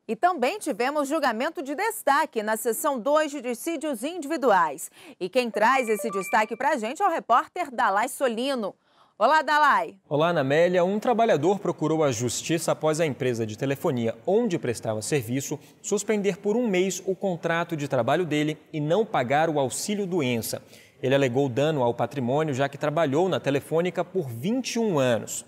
E também tivemos julgamento de destaque na seção 2 de dissídios individuais. E quem traz esse destaque para a gente é o repórter Dalai Solino. Olá, Dalai. Olá, Ana Amélia. Um trabalhador procurou a justiça após a empresa de telefonia onde prestava serviço suspender por um mês o contrato de trabalho dele e não pagar o auxílio-doença. Ele alegou dano ao patrimônio, já que trabalhou na Telefônica por 21 anos.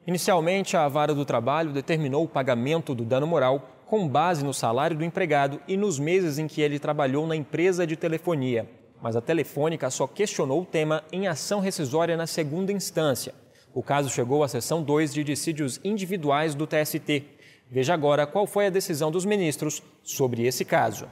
Inicialmente, a Vara do Trabalho determinou o pagamento do dano moral com base no salário do empregado e nos meses em que ele trabalhou na empresa de telefonia. Mas a Telefônica só questionou o tema em ação rescisória na segunda instância. O caso chegou à seção 2 de dissídios individuais do TST. Veja agora qual foi a decisão dos ministros sobre esse caso.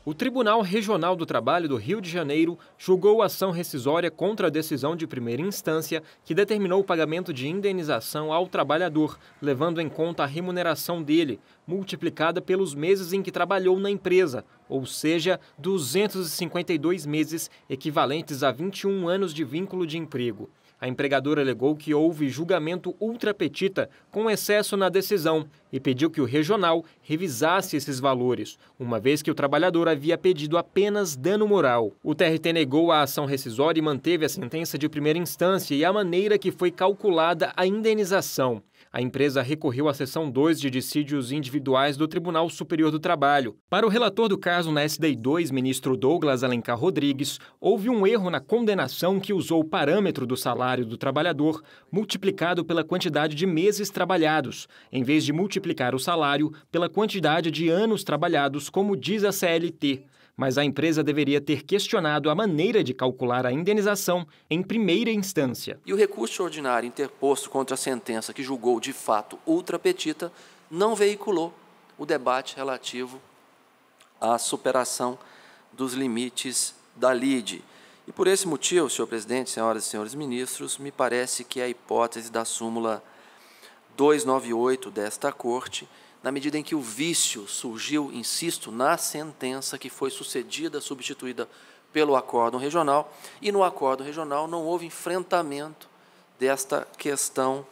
O Tribunal Regional do Trabalho do Rio de Janeiro julgou a ação rescisória contra a decisão de primeira instância que determinou o pagamento de indenização ao trabalhador, levando em conta a remuneração dele, multiplicada pelos meses em que trabalhou na empresa, ou seja, 252 meses, equivalentes a 21 anos de vínculo de emprego. A empregadora alegou que houve julgamento ultrapetita com excesso na decisão e pediu que o regional revisasse esses valores, uma vez que o trabalhador havia pedido apenas dano moral. O TRT negou a ação rescisória e manteve a sentença de primeira instância e a maneira que foi calculada a indenização. A empresa recorreu à seção 2 de dissídios individuais do Tribunal Superior do Trabalho. Para o relator do caso na SDI 2, ministro Douglas Alencar Rodrigues, houve um erro na condenação que usou o parâmetro do salário do trabalhador multiplicado pela quantidade de meses trabalhados, em vez de multiplicar o salário pela quantidade de anos trabalhados, como diz a CLT. Mas a empresa deveria ter questionado a maneira de calcular a indenização em primeira instância. E o recurso ordinário interposto contra a sentença que julgou de fato ultrapetita não veiculou o debate relativo à superação dos limites da lide. E por esse motivo, senhor presidente, senhoras e senhores ministros, me parece que a hipótese da súmula 298 desta Corte, na medida em que o vício surgiu, insisto, na sentença que foi sucedida, substituída pelo acórdão regional, e no acórdão regional não houve enfrentamento desta questão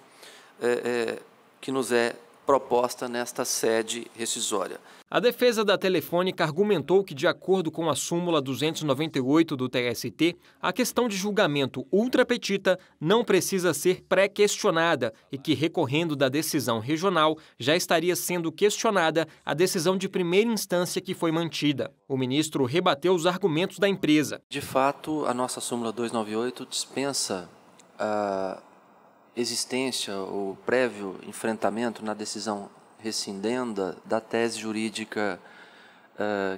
que nos é proposta nesta sede rescisória. A defesa da Telefônica argumentou que, de acordo com a súmula 298 do TST, a questão de julgamento ultrapetita não precisa ser pré-questionada e que, recorrendo da decisão regional, já estaria sendo questionada a decisão de primeira instância que foi mantida. O ministro rebateu os argumentos da empresa. De fato, a nossa súmula 298 dispensa a existência ou prévio enfrentamento na decisão rescindenda da tese jurídica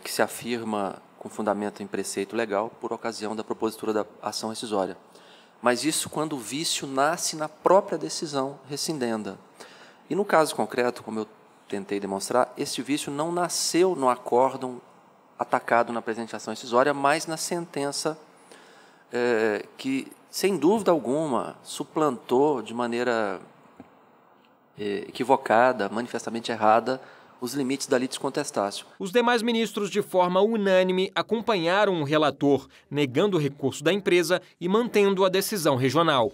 que se afirma com fundamento em preceito legal por ocasião da propositura da ação rescisória. Mas isso quando o vício nasce na própria decisão rescindenda. E no caso concreto, como eu tentei demonstrar, este vício não nasceu no acórdão atacado na presente ação rescisória, mas na sentença que, sem dúvida alguma, suplantou de maneira equivocada, manifestamente errada, os limites da litis contestácio. Os demais ministros, de forma unânime, acompanharam o relator, negando o recurso da empresa e mantendo a decisão regional.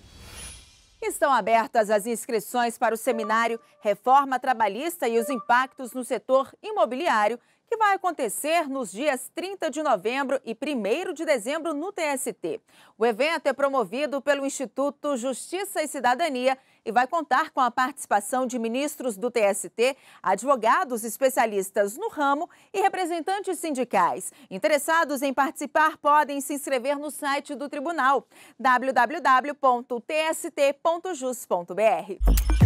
Estão abertas as inscrições para o seminário Reforma Trabalhista e os Impactos no Setor Imobiliário, que vai acontecer nos dias 30 de novembro e 1º de dezembro no TST. O evento é promovido pelo Instituto Justiça e Cidadania e vai contar com a participação de ministros do TST, advogados especialistas no ramo e representantes sindicais. Interessados em participar podem se inscrever no site do Tribunal, www.tst.jus.br.